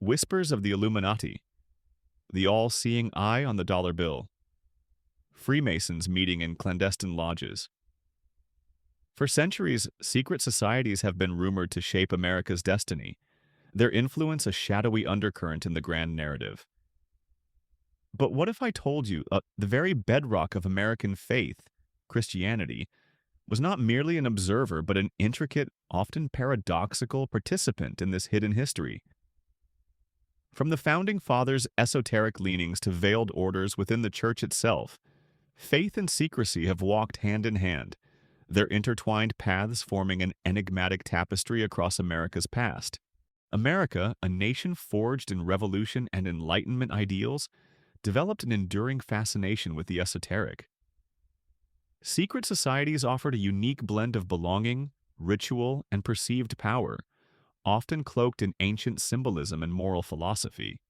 Whispers of the Illuminati, the all-seeing eye on the dollar bill, Freemasons meeting in clandestine lodges. For centuries, secret societies have been rumored to shape America's destiny, their influence a shadowy undercurrent in the grand narrative. But what if I told you the very bedrock of American faith, Christianity, was not merely an observer but an intricate, often paradoxical participant in this hidden history? From the Founding Fathers' esoteric leanings to veiled orders within the Church itself, faith and secrecy have walked hand in hand, their intertwined paths forming an enigmatic tapestry across America's past. America, a nation forged in revolution and Enlightenment ideals, developed an enduring fascination with the esoteric. Secret societies offered a unique blend of belonging, ritual, and perceived power, often cloaked in ancient symbolism and moral philosophy.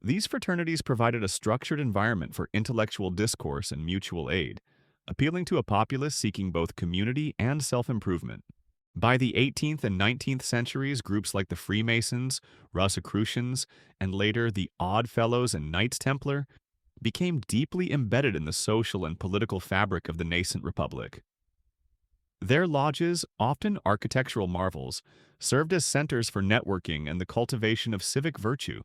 These fraternities provided a structured environment for intellectual discourse and mutual aid, appealing to a populace seeking both community and self-improvement. By the 18th and 19th centuries, groups like the Freemasons, Rosicrucians, and later the Odd Fellows and Knights Templar became deeply embedded in the social and political fabric of the nascent republic. Their lodges, often architectural marvels, served as centers for networking and the cultivation of civic virtue.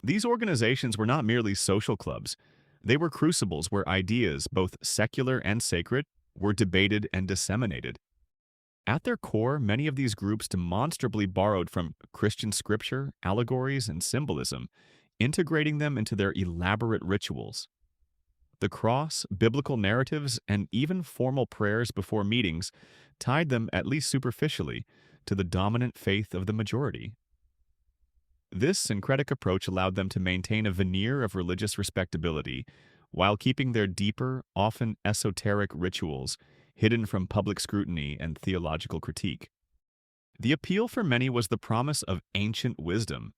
These organizations were not merely social clubs, they were crucibles where ideas, both secular and sacred, were debated and disseminated. At their core, many of these groups demonstrably borrowed from Christian scripture, allegories, and symbolism, integrating them into their elaborate rituals. The cross, biblical narratives, and even formal prayers before meetings tied them, at least superficially, to the dominant faith of the majority. This syncretic approach allowed them to maintain a veneer of religious respectability while keeping their deeper, often esoteric rituals hidden from public scrutiny and theological critique. The appeal for many was the promise of ancient wisdom,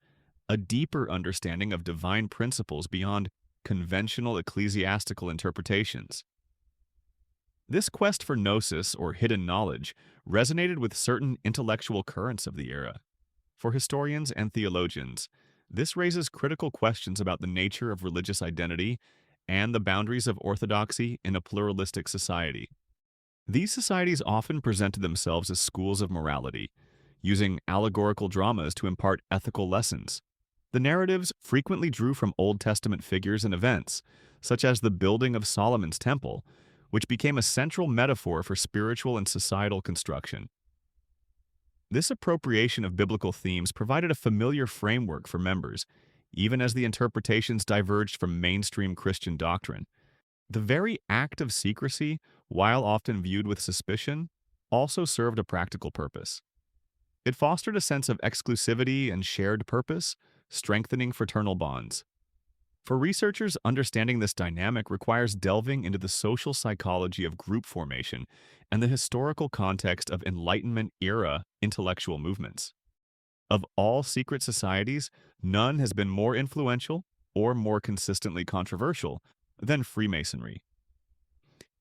a deeper understanding of divine principles beyond conventional ecclesiastical interpretations. This quest for gnosis, or hidden knowledge, resonated with certain intellectual currents of the era. For historians and theologians, this raises critical questions about the nature of religious identity and the boundaries of orthodoxy in a pluralistic society. These societies often presented themselves as schools of morality, using allegorical dramas to impart ethical lessons. The narratives frequently drew from Old Testament figures and events, such as the building of Solomon's temple, which became a central metaphor for spiritual and societal construction. This appropriation of biblical themes provided a familiar framework for members, even as the interpretations diverged from mainstream Christian doctrine. The very act of secrecy, while often viewed with suspicion, also served a practical purpose. It fostered a sense of exclusivity and shared purpose, strengthening fraternal bonds. For researchers, understanding this dynamic requires delving into the social psychology of group formation and the historical context of Enlightenment-era intellectual movements. Of all secret societies, none has been more influential or more consistently controversial than Freemasonry.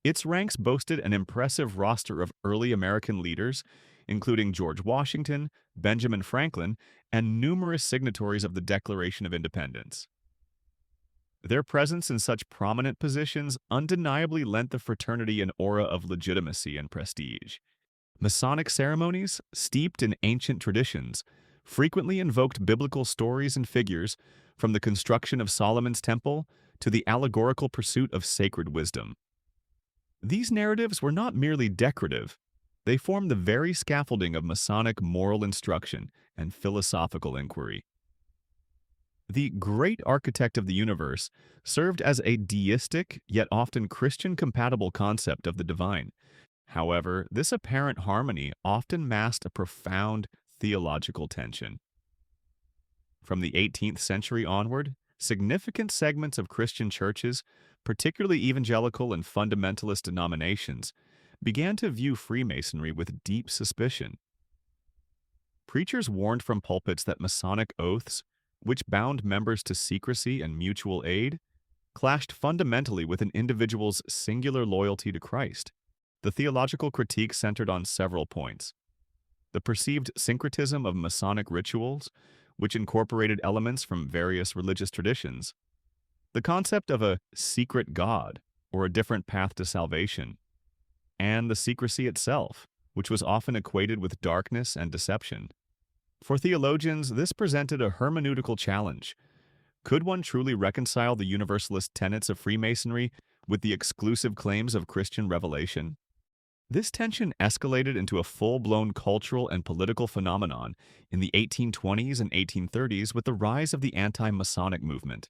Its ranks boasted an impressive roster of early American leaders, including George Washington, Benjamin Franklin, and numerous signatories of the Declaration of Independence. Their presence in such prominent positions undeniably lent the fraternity an aura of legitimacy and prestige. Masonic ceremonies, steeped in ancient traditions, frequently invoked biblical stories and figures, from the construction of Solomon's temple to the allegorical pursuit of sacred wisdom. These narratives were not merely decorative, they formed the very scaffolding of Masonic moral instruction and philosophical inquiry. The great architect of the universe served as a deistic, yet often Christian-compatible concept of the divine. However, this apparent harmony often masked a profound theological tension. From the 18th century onward, significant segments of Christian churches, particularly evangelical and fundamentalist denominations, began to view Freemasonry with deep suspicion. Preachers warned from pulpits that Masonic oaths, which bound members to secrecy and mutual aid, clashed fundamentally with an individual's singular loyalty to Christ. The theological critique centered on several points: the perceived syncretism of Masonic rituals, which incorporated elements from various religious traditions. The concept of a secret God, or a different path to salvation, and the secrecy itself, which was often equated with darkness and deception. For theologians, this presented a hermeneutical challenge. Could one truly reconcile the universalist tenets of Freemasonry with the exclusive claims of Christian revelation? This tension escalated into a full-blown cultural and political phenomenon in the 1820s and 1830s with the rise of the anti-Masonic movement.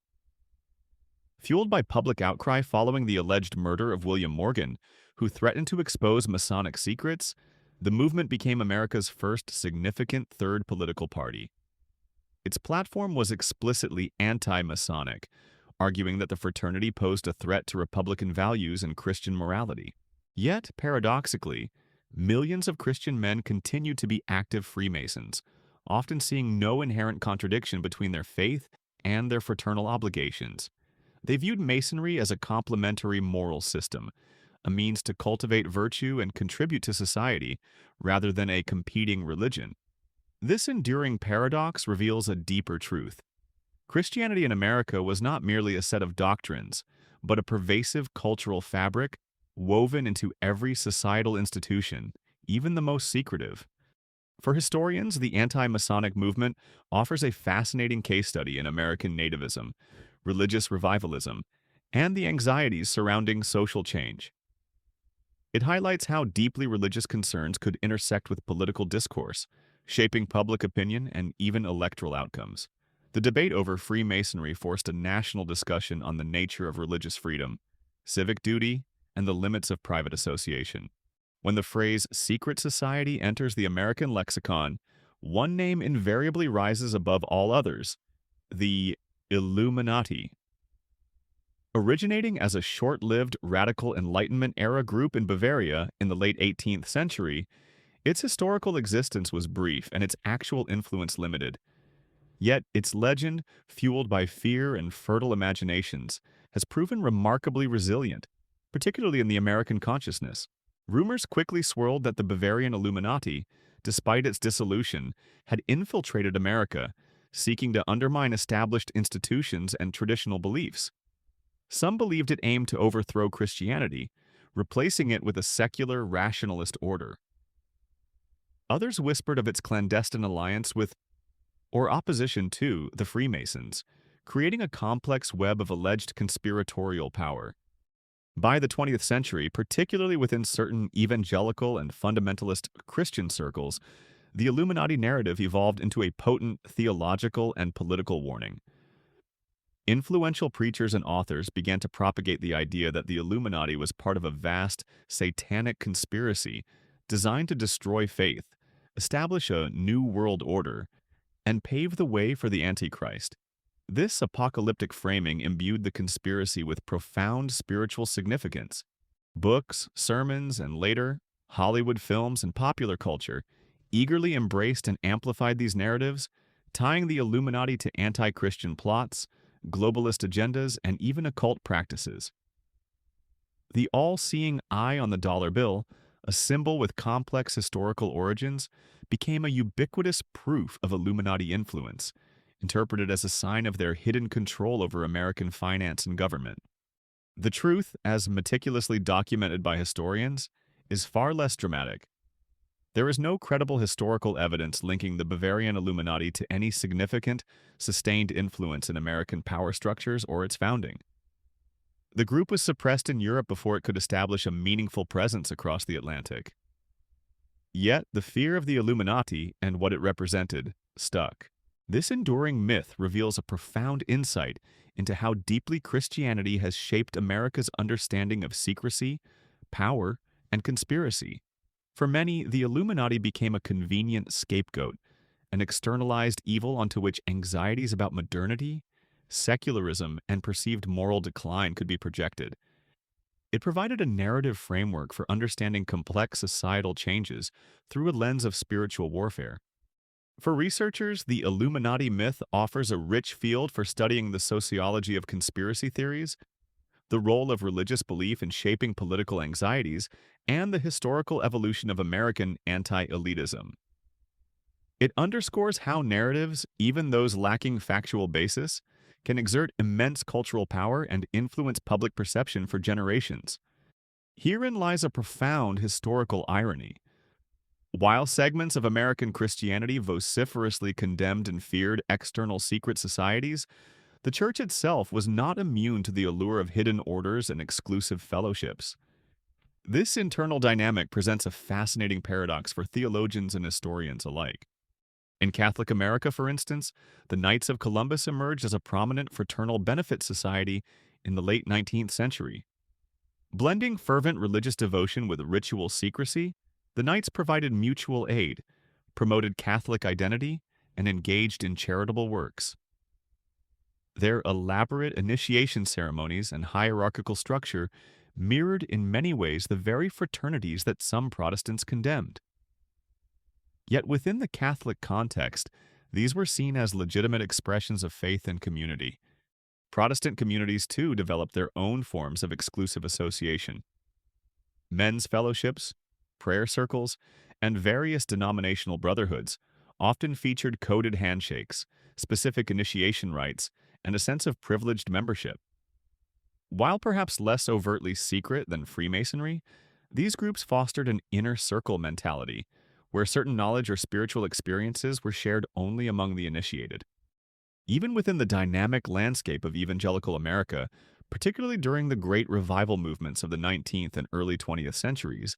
Fueled by public outcry following the alleged murder of William Morgan, who threatened to expose Masonic secrets, the movement became America's first significant third political party. Its platform was explicitly anti-Masonic, arguing that the fraternity posed a threat to Republican values and Christian morality. Yet, paradoxically, millions of Christian men continued to be active Freemasons, often seeing no inherent contradiction between their faith and their fraternal obligations. They viewed Masonry as a complementary moral system, a means to cultivate virtue and contribute to society, rather than a competing religion. This enduring paradox reveals a deeper truth. Christianity in America was not merely a set of doctrines, but a pervasive cultural fabric woven into every societal institution, even the most secretive. For historians, the anti-Masonic movement offers a fascinating case study in American nativism, religious revivalism, and the anxieties surrounding social change. It highlights how deeply religious concerns could intersect with political discourse, shaping public opinion and even electoral outcomes. The debate over Freemasonry forced a national discussion on the nature of religious freedom, civic duty, and the limits of private association. When the phrase secret society enters the American lexicon, one name invariably rises above all others: the Illuminati. Originating as a short-lived radical Enlightenment-era group in Bavaria in the late 18th century, its historical existence was brief and its actual influence limited. Yet its legend, fueled by fear and fertile imaginations, has proven remarkably resilient, particularly in the American consciousness. Rumors quickly swirled that the Bavarian Illuminati, despite its dissolution, had infiltrated America, seeking to undermine established institutions and traditional beliefs. Some believed it aimed to overthrow Christianity, replacing it with a secular, rationalist order. Others whispered of its clandestine alliance with, or opposition to, the Freemasons, creating a complex web of alleged conspiratorial power. By the 20th century, particularly within certain evangelical and fundamentalist Christian circles, the Illuminati narrative evolved into a potent theological and political warning. Influential preachers and authors began to propagate the idea that the Illuminati was part of a vast, satanic conspiracy designed to destroy faith, establish a new world order, and pave the way for the Antichrist. This apocalyptic framing imbued the conspiracy with profound spiritual significance. Books, sermons, and later, Hollywood films and popular culture eagerly embraced and amplified these narratives, tying the Illuminati to anti-Christian plots, globalist agendas, and even occult practices. The all-seeing eye on the dollar bill, a symbol with complex historical origins, became a ubiquitous proof of Illuminati influence, interpreted as a sign of their hidden control over American finance and government. The truth, as meticulously documented by historians, is far less dramatic. There is no credible historical evidence linking the Bavarian Illuminati to any significant, sustained influence in American power structures or its founding. The group was suppressed in Europe before it could establish a meaningful presence across the Atlantic. Yet, the fear of the Illuminati and what it represented stuck. This enduring myth reveals a profound insight into how deeply Christianity has shaped America's understanding of secrecy, power, and conspiracy. For many, the Illuminati became a convenient scapegoat, an externalized evil onto which anxieties about modernity, secularism, and perceived moral decline could be projected. It provided a narrative framework for understanding complex societal changes through a lens of spiritual warfare. For researchers, the Illuminati myth offers a rich field for studying the sociology of conspiracy theories, the role of religious belief in shaping political anxieties, and the historical evolution of American anti-elitism. It underscores how narratives, even those lacking factual basis, can exert immense cultural power and influence public perception for generations. Herein lies a profound historical irony. While segments of American Christianity vociferously condemned and feared external secret societies, the Church itself was not immune to the allure of hidden orders and exclusive fellowships. This internal dynamic presents a fascinating paradox for theologians and historians alike. In Catholic America, for instance, the Knights of Columbus emerged as a prominent fraternal benefit society in the late 19th century. Blending fervent religious devotion with ritual secrecy, the Knights provided mutual aid, promoted Catholic identity, and engaged in charitable works. Their elaborate initiation ceremonies and hierarchical structure mirrored in many ways the very fraternities that some Protestants condemned. Yet within the Catholic context, these were seen as legitimate expressions of faith and community. Protestant communities, too, developed their own forms of exclusive association. Men's fellowships, prayer circles, and various denominational brotherhoods often featured coded handshakes, specific initiation rites, and a sense of privileged membership. While perhaps less overtly secret than Freemasonry, these groups fostered an inner circle mentality, where certain knowledge or spiritual experiences were shared only among the initiated. Even within the dynamic landscape of evangelical America, particularly during the great revival movements of the 19th and early 20th centuries,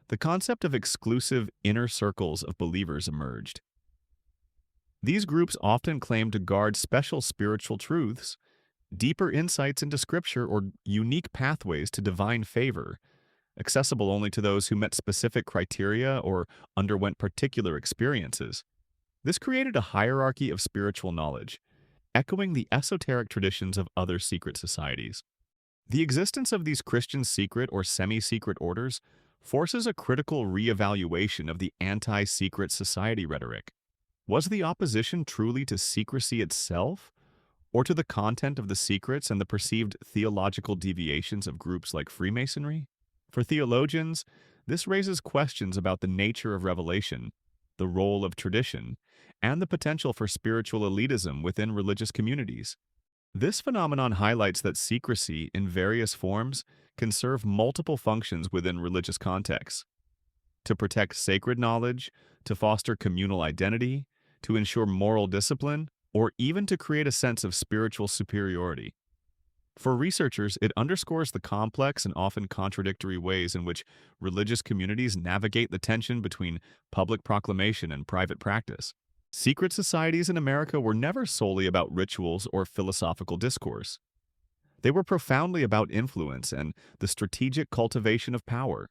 the concept of exclusive inner circles of believers emerged. These groups often claimed to guard special spiritual truths, deeper insights into Scripture, or unique pathways to divine favor, accessible only to those who met specific criteria or underwent particular experiences. This created a hierarchy of spiritual knowledge, echoing the esoteric traditions of other secret societies. The existence of these Christian secret or semi-secret orders forces a critical reevaluation of the anti-secret society rhetoric. Was the opposition truly to secrecy itself, or to the content of the secrets and the perceived theological deviations of groups like Freemasonry? For theologians, this raises questions about the nature of revelation, the role of tradition, and the potential for spiritual elitism within religious communities. This phenomenon highlights that secrecy, in various forms, can serve multiple functions within religious contexts: to protect sacred knowledge, to foster communal identity, to ensure moral discipline, or even to create a sense of spiritual superiority. For researchers, it underscores the complex and often contradictory ways in which religious communities navigate the tension between public proclamation and private practice. Secret societies in America were never solely about rituals or philosophical discourse. They were profoundly about influence and the strategic cultivation of power.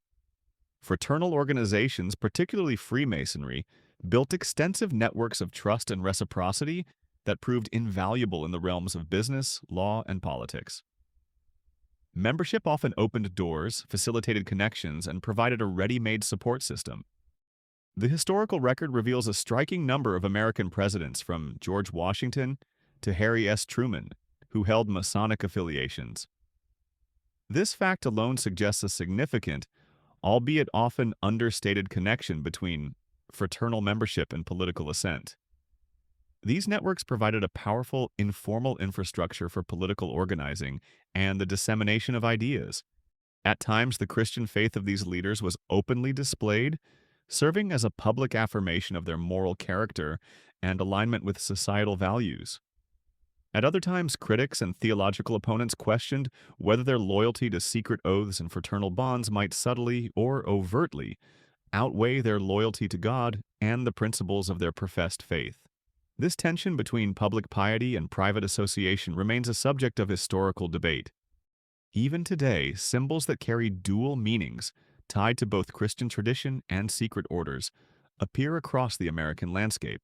Fraternal organizations, particularly Freemasonry, built extensive networks of trust and reciprocity that proved invaluable in the realms of business, law, and politics. Membership often opened doors, facilitated connections, and provided a ready-made support system. The historical record reveals a striking number of American presidents, from George Washington to Harry S. Truman, who held Masonic affiliations. This fact alone suggests a significant, albeit often understated, connection between fraternal membership and political assent. These networks provided a powerful, informal infrastructure for political organizing and the dissemination of ideas. At times, the Christian faith of these leaders was openly displayed, serving as a public affirmation of their moral character and alignment with societal values. At other times, critics and theological opponents questioned whether their loyalty to secret oaths and fraternal bonds might subtly or overtly outweigh their loyalty to God and the principles of their professed faith. This tension between public piety and private association remains a subject of historical debate. Even today, symbols that carry dual meanings, tied to both Christian tradition and secret orders, appear across the American landscape.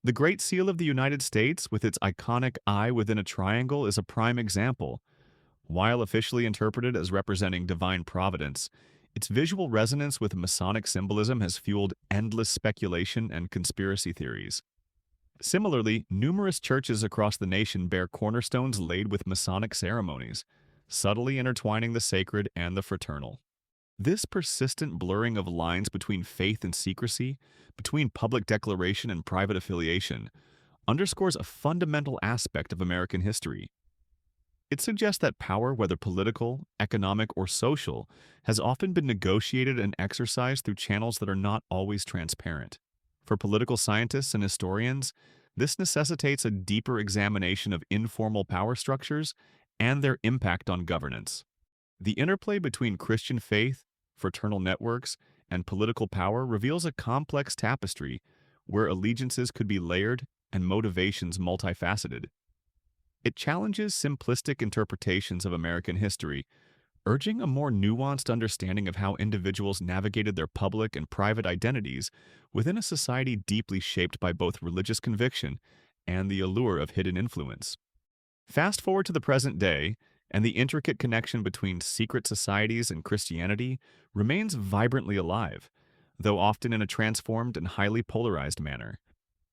The Great Seal of the United States, with its iconic eye within a triangle, is a prime example. While officially interpreted as representing divine providence, its visual resonance with Masonic symbolism has fueled endless speculation and conspiracy theories. Similarly, numerous churches across the nation bear cornerstones laid with Masonic ceremonies, subtly intertwining the sacred and the fraternal. This persistent blurring of lines between faith and secrecy, between public declaration and private affiliation, underscores a fundamental aspect of American history. It suggests that power, whether political, economic, or social, has often been negotiated and exercised through channels that are not always transparent. For political scientists and historians, this necessitates a deeper examination of informal power structures and their impact on governance. The interplay between Christian faith, fraternal networks, and political power reveals a complex tapestry where allegiances could be layered and motivations multifaceted. It challenges simplistic interpretations of American history, urging a more nuanced understanding of how individuals navigated their public and private identities within a society deeply shaped by both religious conviction and the allure of hidden influence. Fast forward to the present day, and the intricate connection between secret societies and Christianity remains vibrantly alive, though often in a transformed and highly polarized manner.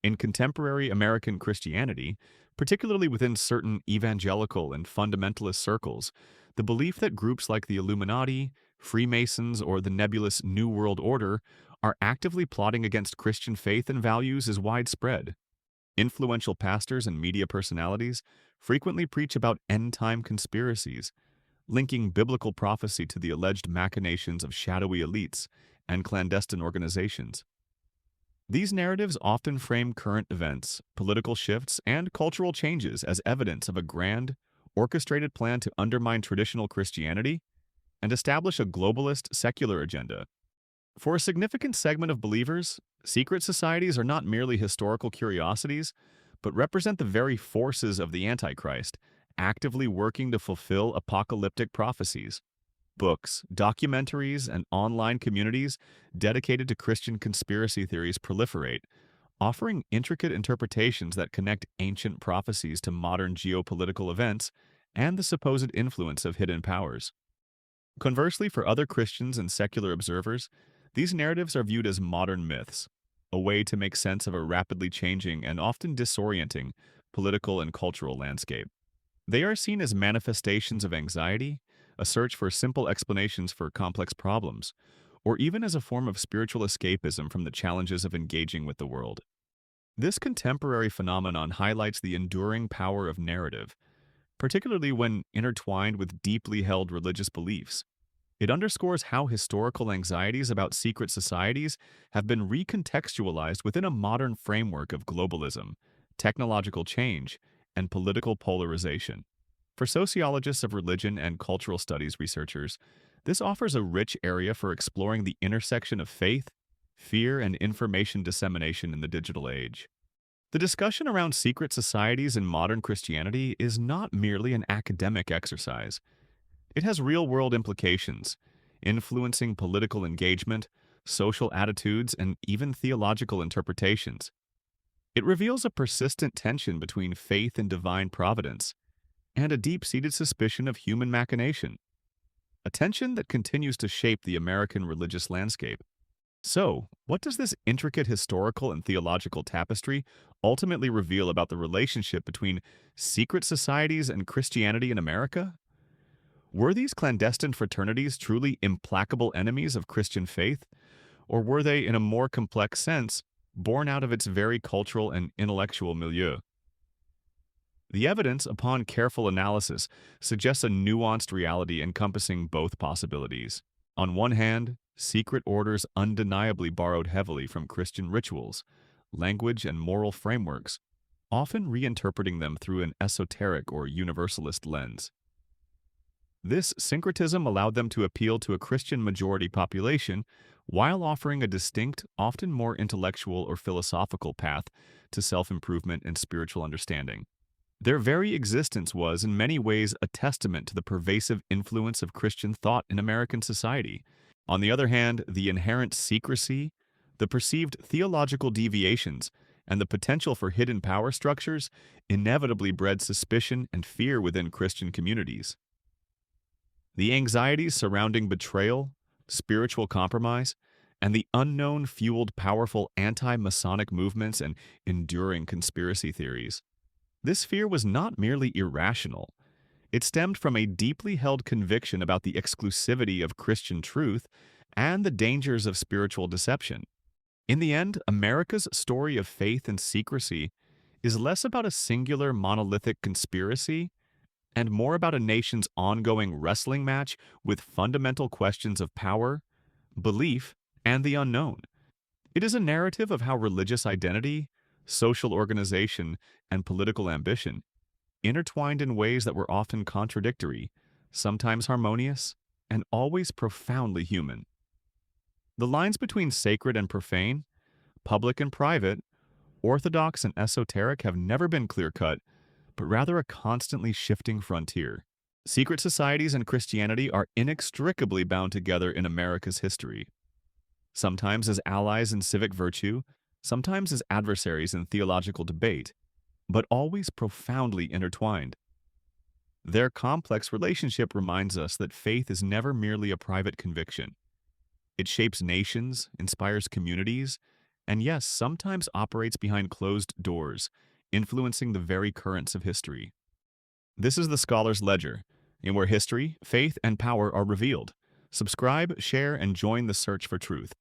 In contemporary American Christianity, particularly within certain evangelical and fundamentalist circles, the belief that groups like the Illuminati, Freemasons, or the nebulous New World Order are actively plotting against Christian faith and values is widespread. Influential pastors and media personalities frequently preach about end-time conspiracies, linking biblical prophecy to the alleged machinations of shadowy elites and clandestine organizations. These narratives often frame current events, political shifts, and cultural changes as evidence of a grand, orchestrated plan to undermine traditional Christianity and establish a globalist, secular agenda. For a significant segment of believers, secret societies are not merely historical curiosities, but represent the very forces of the Antichrist, actively working to fulfill apocalyptic prophecies. Books, documentaries, and online communities dedicated to Christian conspiracy theories proliferate, offering intricate interpretations that connect ancient prophecies to modern geopolitical events and the supposed influence of hidden powers. Conversely, for other Christians and secular observers, these narratives are viewed as modern myths, a way to make sense of a rapidly changing and often disorienting political and cultural landscape. They are seen as manifestations of anxiety, a search for simple explanations for complex problems, or even as a form of spiritual escapism from the challenges of engaging with the world. This contemporary phenomenon highlights the enduring power of narrative, particularly when intertwined with deeply held religious beliefs. It underscores how historical anxieties about secret societies have been recontextualized within a modern framework of globalism, technological change, and political polarization. For sociologists of religion and cultural studies researchers, this offers a rich area for exploring the intersection of faith, fear, and information dissemination in the digital age. The discussion around secret societies in modern Christianity is not merely an academic exercise. It has real-world implications, influencing political engagement, social attitudes, and even theological interpretations. It reveals a persistent tension between faith and divine providence, and a deep-seated suspicion of human machination, a tension that continues to shape the American religious landscape. So, what does this intricate historical and theological tapestry ultimately reveal about the relationship between secret societies and Christianity in America? Were these clandestine fraternities truly implacable enemies of Christian faith, or were they, in a more complex sense, born out of its very cultural and intellectual milieu? The evidence, upon careful analysis, suggests a nuanced reality encompassing both possibilities. On one hand, secret orders undeniably borrowed heavily from Christian rituals, language, and moral frameworks, often reinterpreting them through an esoteric or universalist lens. This syncretism allowed them to appeal to a Christian majority population while offering a distinct, often more intellectual or philosophical path to self-improvement and spiritual understanding. Their very existence was, in many ways, a testament to the pervasive influence of Christian thought in American society. On the other hand, the inherent secrecy, the perceived theological deviations, and the potential for hidden power structures inevitably bred suspicion and fear within Christian communities. The anxieties surrounding betrayal, spiritual compromise, and the unknown fueled powerful anti-Masonic movements and enduring conspiracy theories. This fear was not merely irrational, It stemmed from a deeply held conviction about the exclusivity of Christian truth and the dangers of spiritual deception. In the end, America's story of faith and secrecy is less about a singular monolithic conspiracy and more about a nation's ongoing wrestling match with fundamental questions of power, belief, and the unknown. It is a narrative of how religious identity, social organization, and political ambition intertwined in ways that were often contradictory, sometimes harmonious, and always profoundly human. The lines between sacred and profane, public and private, orthodox and esoteric have never been clear-cut, but rather a constantly shifting frontier. Secret societies and Christianity are inextricably bound together in America's history, sometimes as allies in civic virtue, sometimes as adversaries in theological debate, but always profoundly intertwined. Their complex relationship reminds us that faith is never merely a private conviction. It shapes nations, inspires communities, and yes, sometimes operates behind closed doors, influencing the very currents of history. This is the Scholar's Ledger, in where history, faith, and power are revealed. Subscribe, share, and join the search for truth.